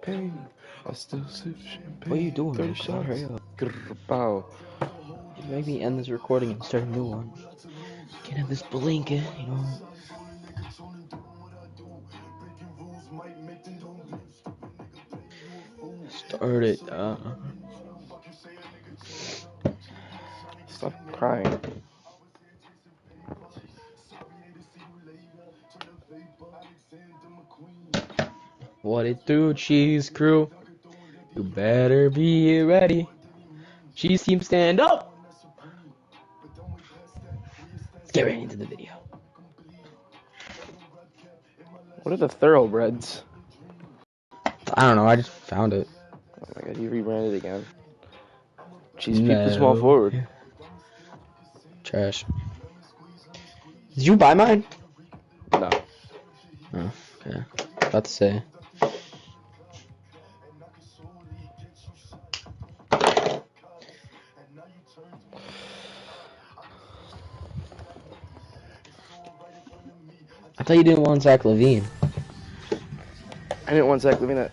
champagne. I still sip champagne. What are you doing, man? 30 shots. Hurry up. Bow. Make me end this recording and start a new one. Can't have this blinking, you know. Start it. Stop crying. What it do, cheese crew? You better be ready. Cheese team, stand up. Let's get right into the video. What are the thoroughbreds? I don't know. I just found it. Oh my god, you rebranded again. Cheese peep the small forward. Trash. Did you buy mine? No. Oh, okay. About to say. I thought you didn't want Zach LaVine. I didn't want Zach LaVine at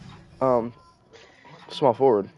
small forward.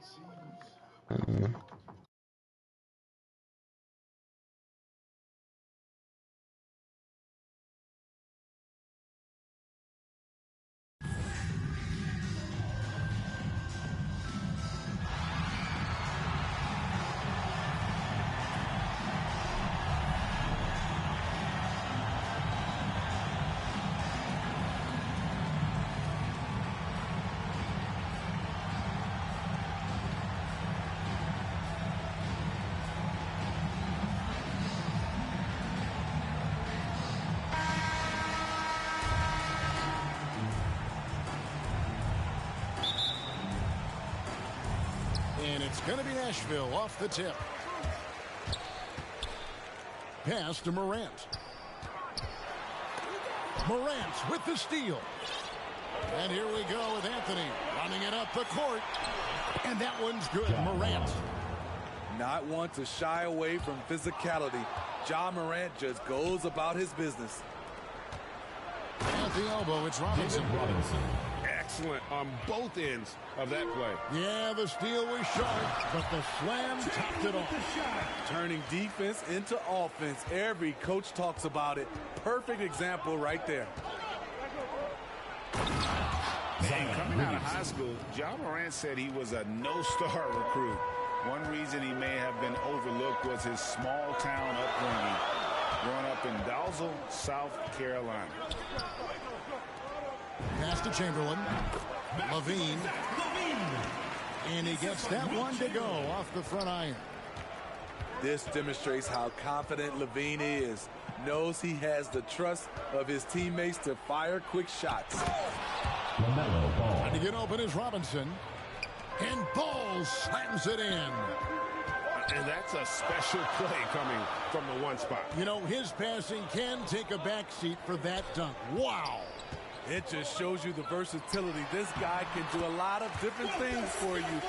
And it's going to be Nashville off the tip. Pass to Morant. Morant with the steal. And here we go with Anthony running it up the court. And that one's good. Morant. Not one to shy away from physicality. Ja Morant just goes about his business. At the elbow, it's Robinson. Excellent on both ends of that play. Yeah, the steal was sharp, but the slam topped it off. Turning defense into offense. Every coach talks about it. Perfect example right there. Coming out of high school, Ja Morant said he was a no-star recruit. One reason he may have been overlooked was his small-town upbringing, growing up in Doubledown, South Carolina. Pass to Chamberlain. LaVine. And he gets that one to go off the front iron. This demonstrates how confident LaVine is. Knows he has the trust of his teammates to fire quick shots. Trying to get open is Robinson. And Ball slams it in. And that's a special play coming from the one spot. You know, his passing can take a backseat for that dunk. Wow. It just shows you the versatility. This guy can do a lot of different things for you.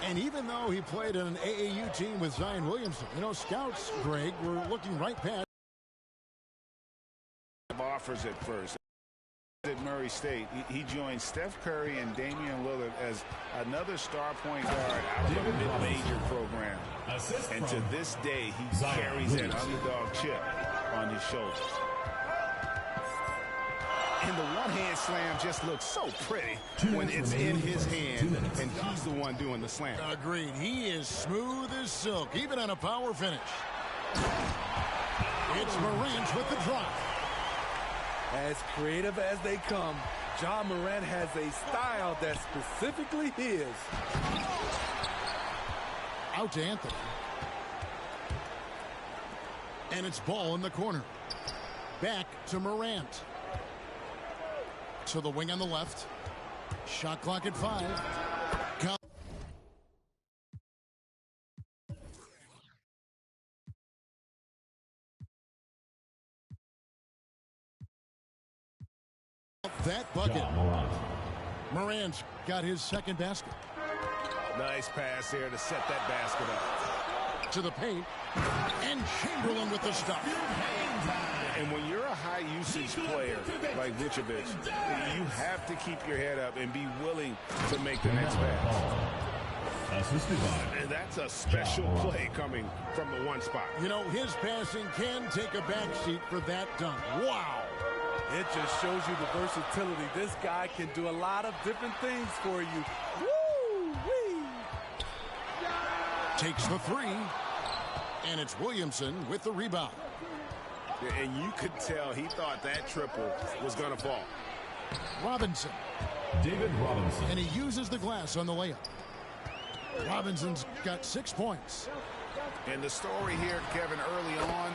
And even though he played in an AAU team with Zion Williamson, you know, scouts, Greg, were looking right past. Offers at first. At Murray State, he joined Steph Curry and Damian Lillard as another star point guard out of a mid-major program. And to this day, he carries that underdog chip on his shoulders. And the one-hand slam just looks so pretty when it's in his hand and he's the one doing the slam. Agreed. He is smooth as silk, even on a power finish. It's Morant with the drop. As creative as they come, Ja Morant has a style that's specifically his. Out to Anthony. And it's Ball in the corner. Back to Morant. To the wing on the left. Shot clock at 5. That bucket. Morant's got his second basket. Nice pass here to set that basket up. To the paint. And Chamberlain with the stop. And when you're a high-usage player like Vucevic, you have to keep your head up and be willing to make the next pass. And that's a special play coming from the one spot. You know, his passing can take a backseat for that dunk. Wow. It just shows you the versatility. This guy can do a lot of different things for you. Woo-wee. Takes the three. And it's Williamson with the rebound. And you could tell he thought that triple was going to fall. Robinson. David Robinson. And he uses the glass on the layup. Robinson's got 6 points. And the story here, Kevin, early on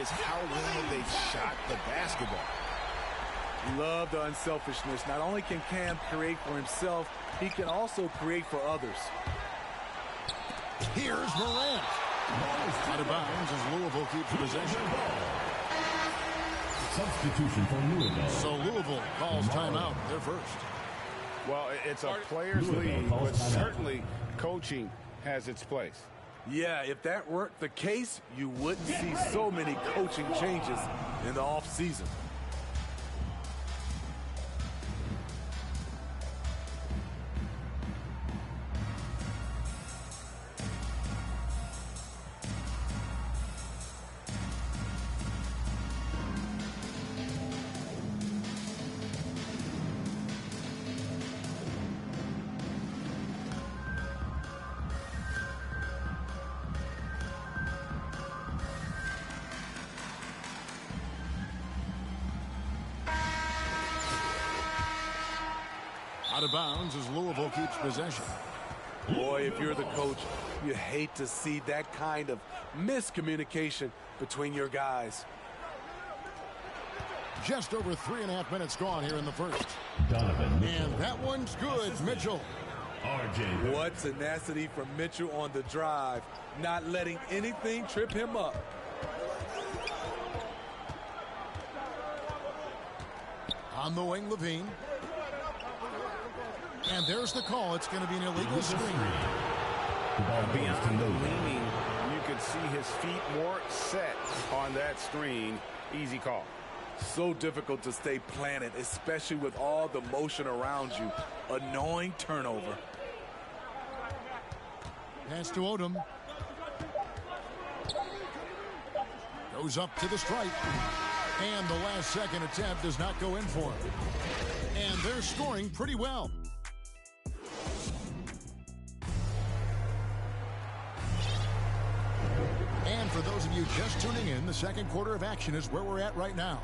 is how well they shot the basketball. Love the unselfishness. Not only can Cam create for himself, he can also create for others. Here's Morant. Out of bounds as Louisville keeps possession. Substitution for Louisville. So Louisville calls timeout. They're first. Well, it's a player's league, but certainly coaching has its place. Yeah, if that weren't the case, you wouldn't see so many coaching changes in the offseason. Out of bounds as Louisville keeps possession. Boy, if you're the coach, you hate to see that kind of miscommunication between your guys. Just over 3.5 minutes gone here in the first. Donovan Mitchell. And that one's good, Mitchell. RJ. What tenacity from Mitchell on the drive, not letting anything trip him up. On the wing, Levine. And there's the call. It's going to be an illegal screen. Beyond the leaning, you could see his feet more set on that screen. Easy call. So difficult to stay planted, especially with all the motion around you. Annoying turnover. Pass to Odom. Goes up to the stripe. And the last second attempt does not go in for him. And they're scoring pretty well. And for those of you just tuning in, the second quarter of action is where we're at right now.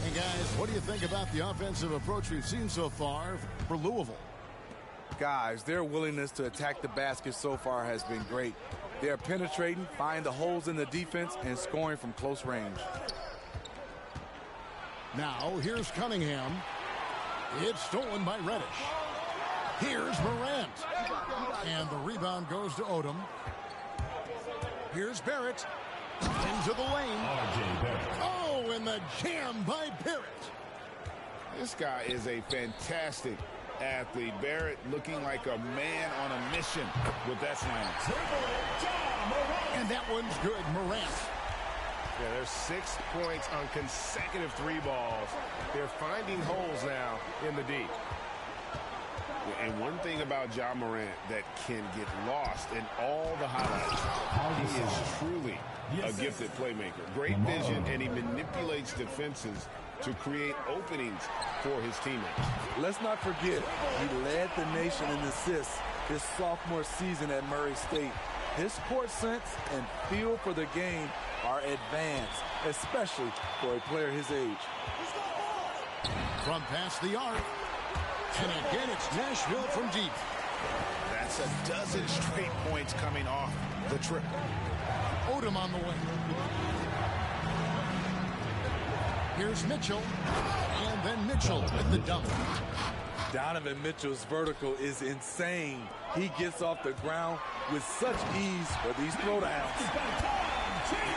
And guys, what do you think about the offensive approach we've seen so far for Louisville? Guys, their willingness to attack the basket so far has been great. They're penetrating, finding the holes in the defense, and scoring from close range. Now, here's Cunningham. It's stolen by Reddish. Here's Morant. And the rebound goes to Odom. Here's Barrett. Into the lane. RJ Barrett. Oh, and the jam by Barrett. This guy is a fantastic athlete. Barrett looking like a man on a mission with that slam. And that one's good, Morant. Yeah, there's 6 points on consecutive 3 balls. They're finding holes now in the D. And one thing about Ja Morant that can get lost in all the highlights, he is truly a gifted playmaker. Great vision, and he manipulates defenses to create openings for his teammates. Let's not forget, he led the nation in assists his sophomore season at Murray State. His court sense and feel for the game are advanced, especially for a player his age. From past the arc. And again, it's Nashville from deep. That's a dozen straight points coming off the trip. Odom on the wing. Here's Mitchell. And then Mitchell with the dunk. Donovan Mitchell's vertical is insane. He gets off the ground with such ease for these throwdowns.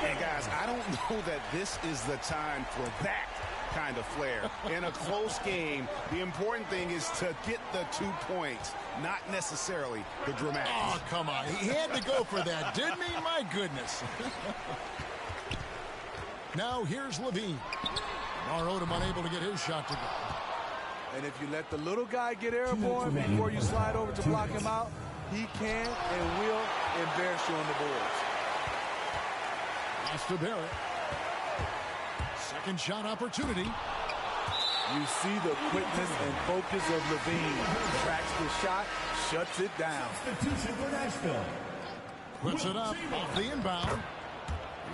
And guys, I don't know that this is the time for that. kind of flair. In a close game, the important thing is to get the 2 points, not necessarily the dramatics. Oh, come on. He had to go for that, didn't he? My goodness. Now here's Levine. Odom unable to get his shot to go. And if you let the little guy get airborne before you slide over to block him out, he can and will embarrass you on the boards. Pass to Barrett. Second shot opportunity. You see the quickness and focus of Levine. Tracks the shot, shuts it down. Substitution for Nashville. Puts it up off the inbound.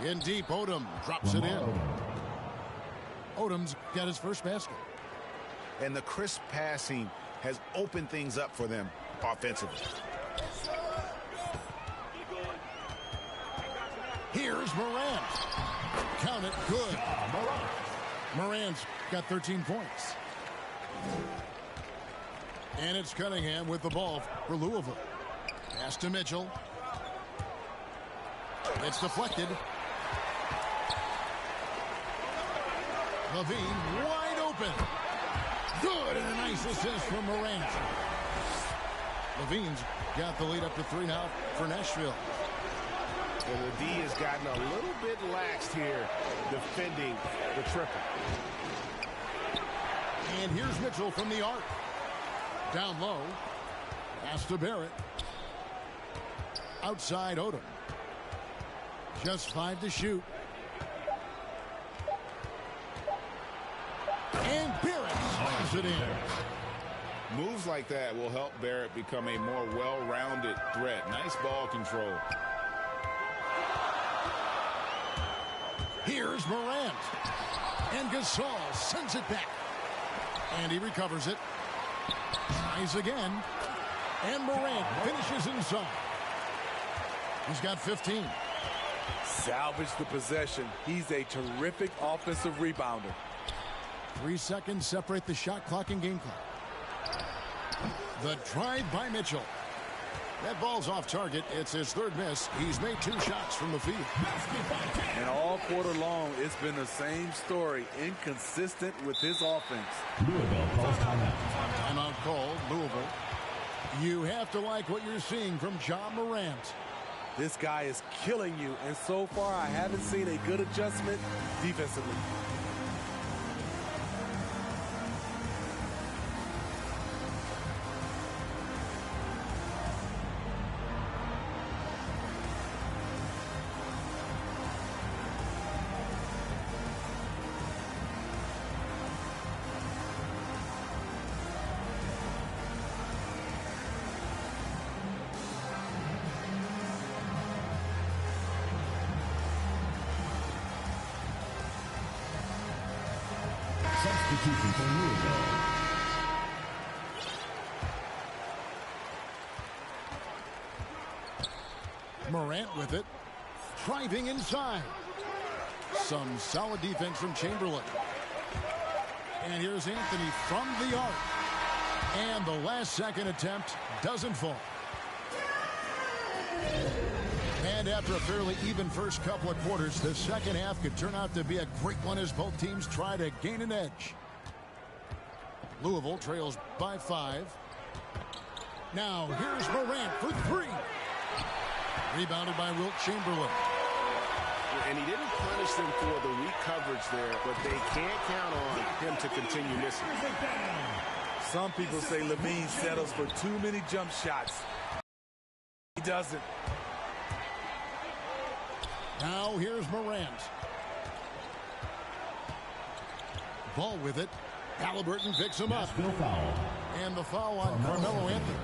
In deep, Odom drops it in. Odom's got his first basket. And the crisp passing has opened things up for them offensively. Here's Morant. Count it, good. Morant's got 13 points. And it's Cunningham with the ball for Louisville. Pass to Mitchell. It's deflected. Levine wide open. Good, and a nice assist from Morant. Levine's got the lead up to 3 now for Nashville. And the D has gotten a little bit laxed here defending the triple. And here's Mitchell from the arc. Down low. Pass to Barrett. Outside Odom. Just 5 to shoot. And Barrett slams it in. Moves like that will help Barrett become a more well-rounded threat. Nice ball control. Here's Morant. And Gasol sends it back. And he recovers it. Tries again. And Morant finishes inside. He's got 15. Salvage the possession. He's a terrific offensive rebounder. 3 seconds separate the shot clock and game clock. The drive by Mitchell. That ball's off target. It's his 3rd miss. He's made 2 shots from the field. And all quarter long, it's been the same story. Inconsistent with his offense. Louisville calls timeout. Timeout called, Louisville. You have to like what you're seeing from Ja Morant. This guy is killing you, and so far I haven't seen a good adjustment defensively. Substitution for Louisville. Morant with it. Driving inside. Some solid defense from Chamberlain. And here's Anthony from the arc. And the last second attempt doesn't fall. And after a fairly even first couple of quarters, the second half could turn out to be a great one as both teams try to gain an edge. Louisville trails by 5. Now here's Morant for 3. Rebounded by Wilt Chamberlain. And he didn't punish them for the weak coverage there, but they can't count on him to continue missing. Some people say Levine settles for too many jump shots. He doesn't. Now here's Morant. Ball with it. Halliburton picks him up. Nashville foul. And the foul on Carmelo Anthony.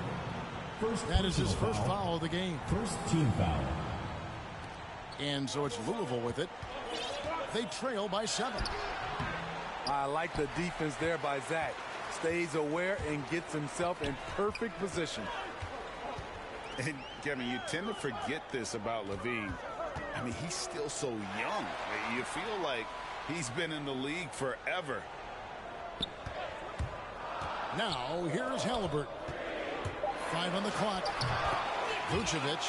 That is his first foul of the game. First team foul. And so it's Louisville with it. They trail by 7. I like the defense there by Zach. Stays aware and gets himself in perfect position. And Kevin, you tend to forget this about Levine. I mean, he's still so young. You feel like he's been in the league forever. Now here's Halliburton. 5 on the clock. Vucevic.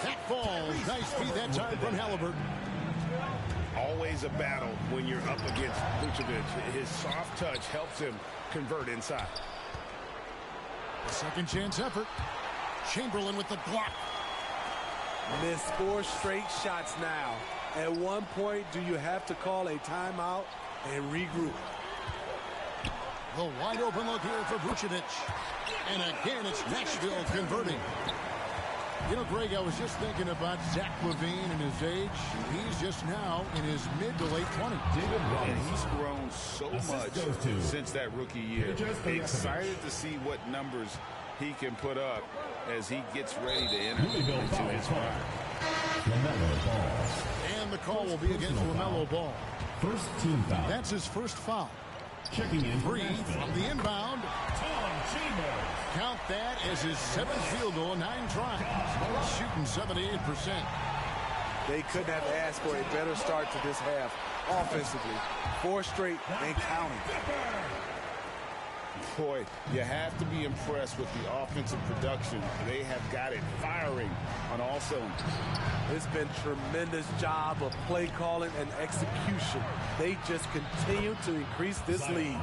That falls. Nice feed that time from Halliburton. Always always a battle when you're up against Vucevic. His soft touch helps him convert inside. A second chance effort. Chamberlain with the block. Missed 4 straight shots now. At one point, do you have to call a timeout and regroup? The wide open look here for Vucevic. And again, it's Nashville converting. You know, Greg, I was just thinking about Zach LaVine and his age. He's just now in his mid to late 20s. And he's grown so much since that rookie year. Excited to see what numbers he can put up as he gets ready to enter into his prime. And the call will be against LaMelo Ball. First team foul. That's his first foul. Checking in. 3 from the inbound. Count that as his 7th field goal in 9 tries. Shooting 78%. They couldn't have asked for a better start to this half offensively. 4 straight and counting. Boy, you have to be impressed with the offensive production. They have got it firing on all cylinders. It's been tremendous job of play calling and execution. They just continue to increase this lead.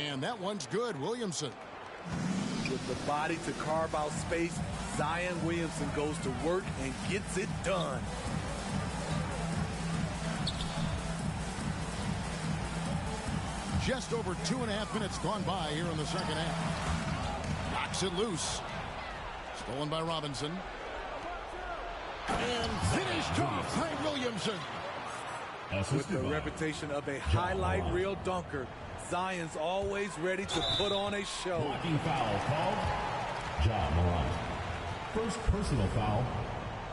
And that one's good, Williamson. With the body to carve out space, Zion Williamson goes to work and gets it done. Just over 2.5 minutes gone by here in the second half. Knocks it loose. Stolen by Robinson. And finished off by Williamson. With the reputation of a highlight reel dunker, Zion's always ready to put on a show. Blocking foul called. Ja Morant. First personal foul.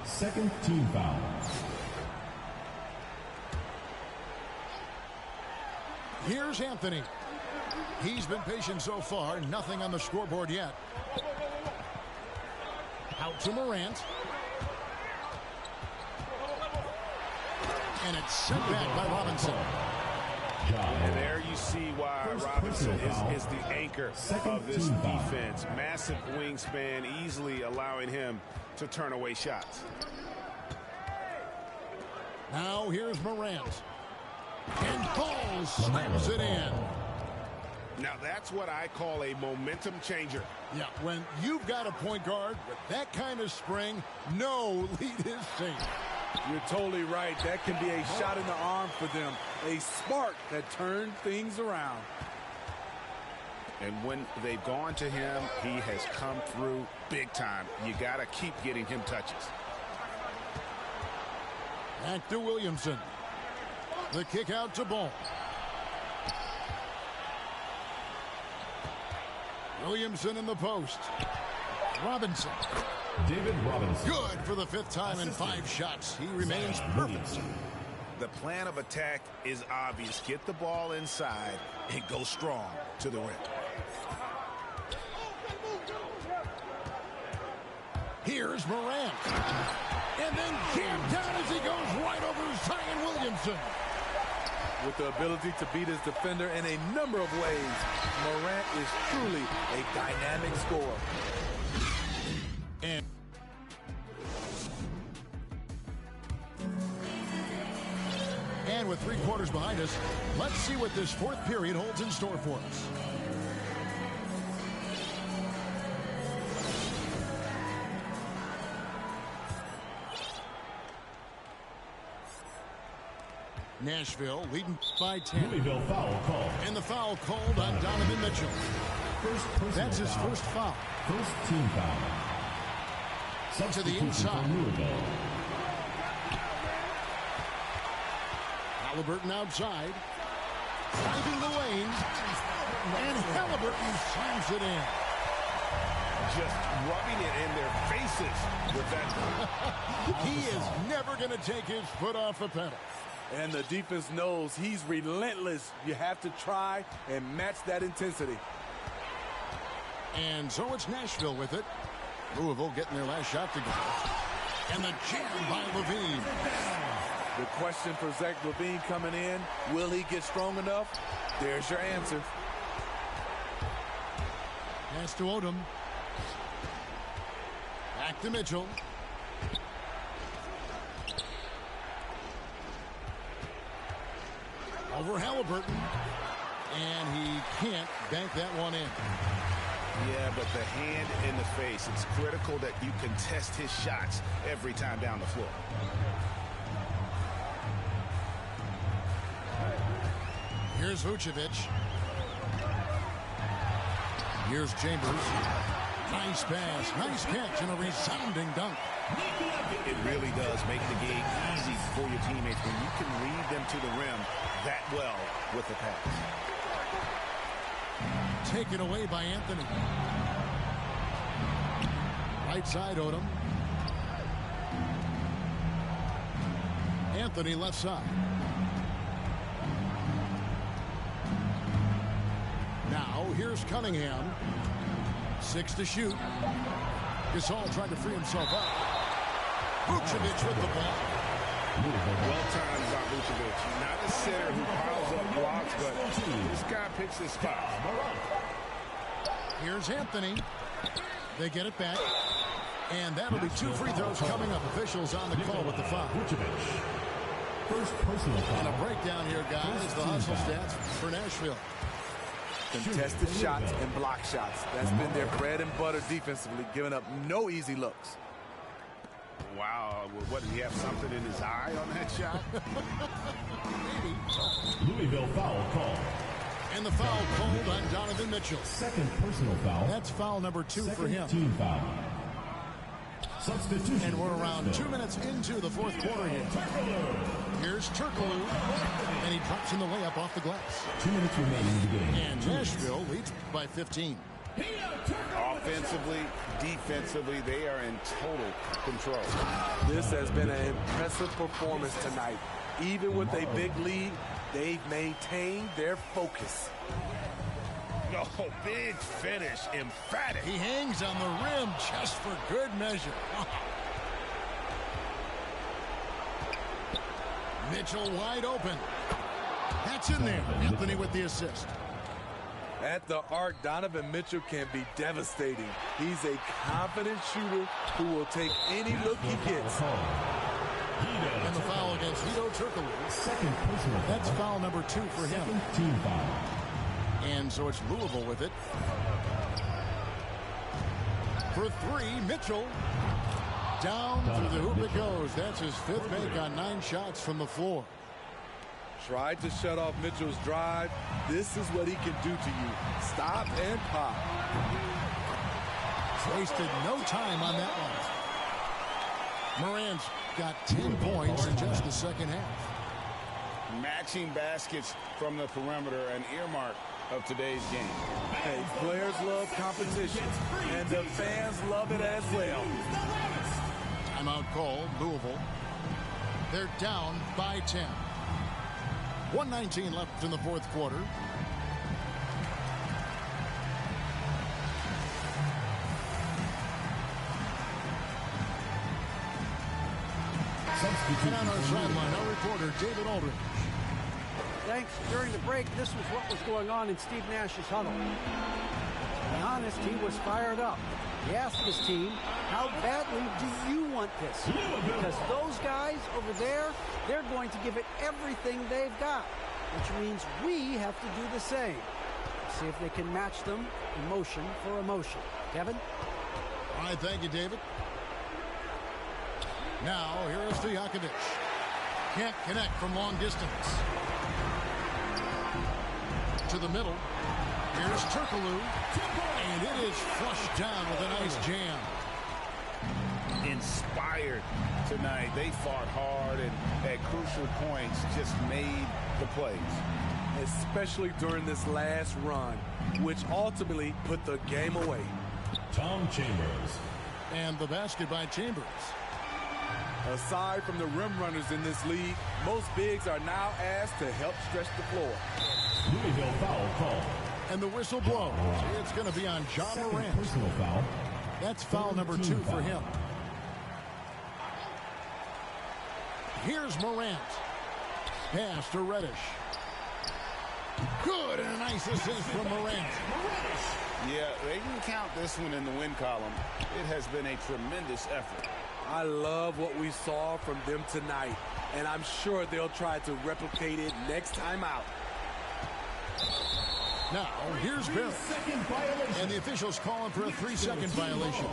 Second team foul. Here's Anthony. He's been patient so far. Nothing on the scoreboard yet. Out to Morant. And it's sent back by Robinson. And there you see why Robinson is the anchor of this defense. Massive wingspan, easily allowing him to turn away shots. Now here's Morant. And Ball slams it in. Now that's what I call a momentum changer. Yeah, when you've got a point guard with that kind of spring, no lead is safe. You're totally right. That can be a shot in the arm for them. A spark that turned things around. And when they've gone to him, he has come through big time. You got to keep getting him touches. Back to Williamson. The kick out to Ball. Williamson in the post. Robinson. David Robinson. Good for the 5th time in 5 shots. He remains perfect. The plan of attack is obvious. Get the ball inside and go strong to the rim. Here's Morant. And then jammed down as he goes right over Zion Williamson. With the ability to beat his defender in a number of ways, Morant is truly a dynamic scorer. And with 3 quarters behind us, let's see what this 4th period holds in store for us. Nashville leading by 10. Louisville foul called. And the foul called on Donovan Mitchell. That's his foul. first foul. First team foul. To the inside. Halliburton outside. Driving the lane. And Halliburton slams it in. Just rubbing it in their faces with that. He is never going to take his foot off the pedal. And the defense knows he's relentless. You have to try and match that intensity. And so it's Nashville with it. Louisville getting their last shot to go. And the jam by LaVine. The question for Zach LaVine coming in, will he get strong enough? There's your answer. Pass to Odom. Back to Mitchell. Over Halliburton. And he can't bank that one in. Yeah, but the hand in the face. It's critical that you contest his shots every time down the floor. Here's Vucevic. Here's Chambers. Nice pass, nice catch, and a resounding dunk. It really does make the game easy for your teammates when you can lead them to the rim that well with the pass. Taken away by Anthony. Right side, Odom. Anthony left side. Now here's Cunningham. 6 to shoot. Gasol tried to free himself up. Vucevic with the ball. Well timed by Vucevic. Not a sitter who piles up blocks, but this guy picks his spots. Here's Anthony. They get it back. And that'll be 2 free throws coming up. Officials on the call with the foul. First personal foul. And a breakdown here, guys. The hustle stats for Nashville. Contested shots and block shots. That's been their bread and butter defensively, giving up no easy looks. Wow, what, did he have something in his eye on that shot? Louisville foul call. And the foul called on Donovan Mitchell. Second personal foul. That's foul number 2 for him. Team foul. Substitution. And we're around 2 minutes into the fourth quarter here. Here's Turkoglu. And he drops in the layup off the glass. 2 minutes remaining in the game. And Nashville leads by 15. Offensively, defensively, they are in total control. This has been an impressive performance tonight. Even with a big lead, they've maintained their focus. Oh, big finish, emphatic. He hangs on the rim just for good measure. Mitchell wide open. That's in there. Anthony with the assist. At the arc, Donovan Mitchell can be devastating. He's a confident shooter who will take any look he gets. And the foul against Hedo Turkoglu. Second personal foul. That's foul number 2 for him. Second team foul. And so it's Louisville with it. For 3, Mitchell. Down through the hoop it goes. That's his 5th make on 9 shots from the floor. Tried to shut off Mitchell's drive. This is what he can do to you. Stop and pop. Wasted no time on that one. Morant's got 10 points in just the second half. Matching baskets from the perimeter, an earmark of today's game. Hey, players love competition, and the fans love it as well. Timeout called, Louisville. They're down by 10. 1:19 left in the fourth quarter. And on our sideline, our reporter, David Aldridge. Thanks. During the break, this was what was going on in Steve Nash's huddle. To be honest, he was fired up. He asked his team, how badly do you want this? Because those guys over there, they're going to give it everything they've got, which means we have to do the same. See if they can match them emotion for emotion. Kevin? All right, thank you, David. Now, here is Stojakovic. Can't connect from long distance. To the middle. Here's Turkoglu. And it is flushed down with a nice jam. Inspired tonight. They fought hard and at crucial points just made the plays. Especially during this last run, which ultimately put the game away. Tom Chambers. And the basket by Chambers. Aside from the rim runners in this league, most bigs are now asked to help stretch the floor. Louisville foul call. And the whistle blows. It's going to be on John Morant. Personal foul. That's foul number 2 for him. Here's Morant. Pass to Reddish. Good, and a nice assist from Morant. Yeah, they can count this one in the win column. It has been a tremendous effort. I love what we saw from them tonight, and I'm sure they'll try to replicate it next time out. Now, here's Barrett. And the officials calling for a 3-second violation.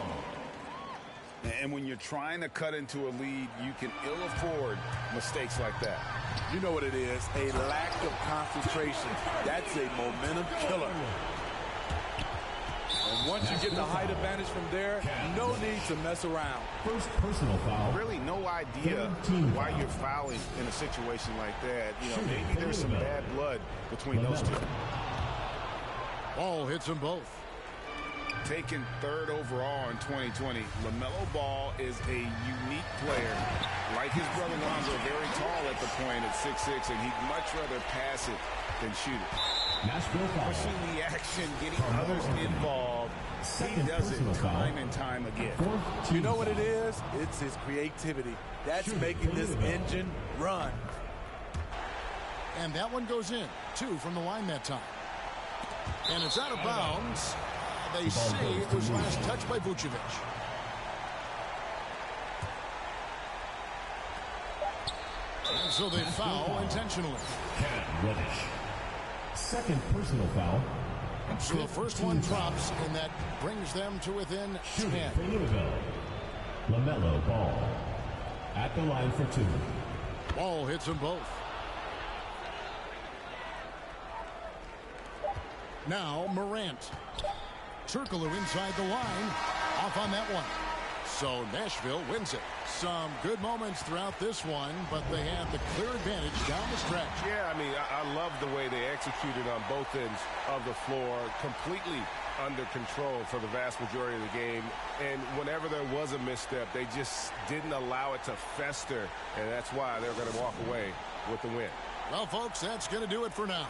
And when you're trying to cut into a lead, you can ill afford mistakes like that. You know what it is, a lack of concentration. That's a momentum killer. And once you get the height advantage from there, no need to mess around. First personal foul. Really no idea why you're fouling in a situation like that. You know, maybe there's some bad blood between those two. Ball hits them both. Taken 3rd overall in 2020, LaMelo Ball is a unique player. Like his brother Lonzo, very tall at the point at 6'6", and he'd much rather pass it than shoot it. Pushing the action, getting others involved. He does it time and time again. You know what it is? It's his creativity. That's making this engine run. And that one goes in. 2 from the line that time. And it's out of bounds. They say it was last touched by Vucevic. And so they foul intentionally. Reddish. Second personal foul. So the first one drops, and that brings them to within 10. For Louisville, LaMelo Ball at the line for 2. Ball hits them both. Now Morant. Turkoglu inside the line. Off on that one. So Nashville wins it. Some good moments throughout this one, but they have the clear advantage down the stretch. Yeah, I mean, I love the way they executed on both ends of the floor. Completely under control for the vast majority of the game. And whenever there was a misstep, they just didn't allow it to fester. And that's why they're going to walk away with the win. Well, folks, that's going to do it for now.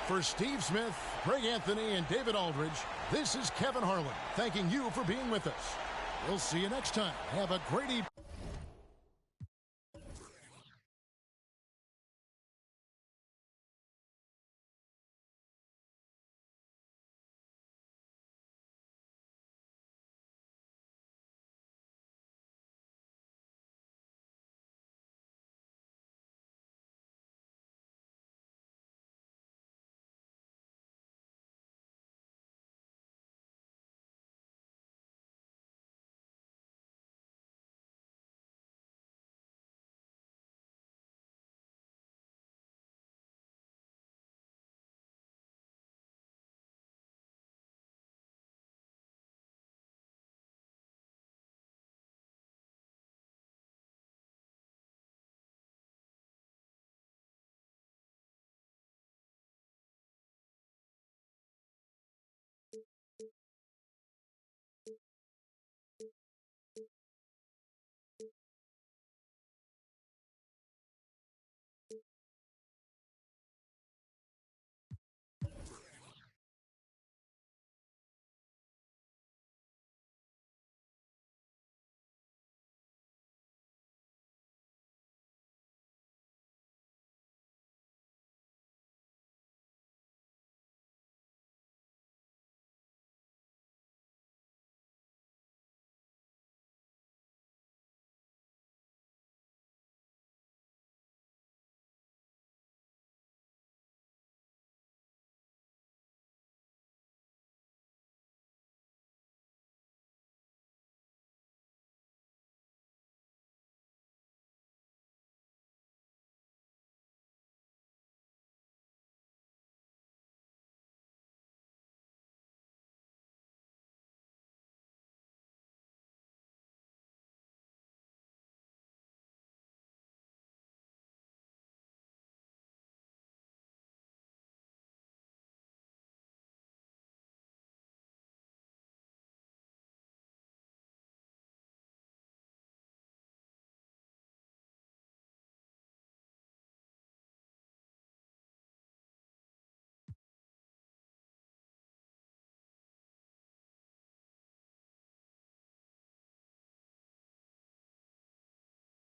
For Steve Smith, Greg Anthony, and David Aldridge, this is Kevin Harlan thanking you for being with us. We'll see you next time. Have a great evening.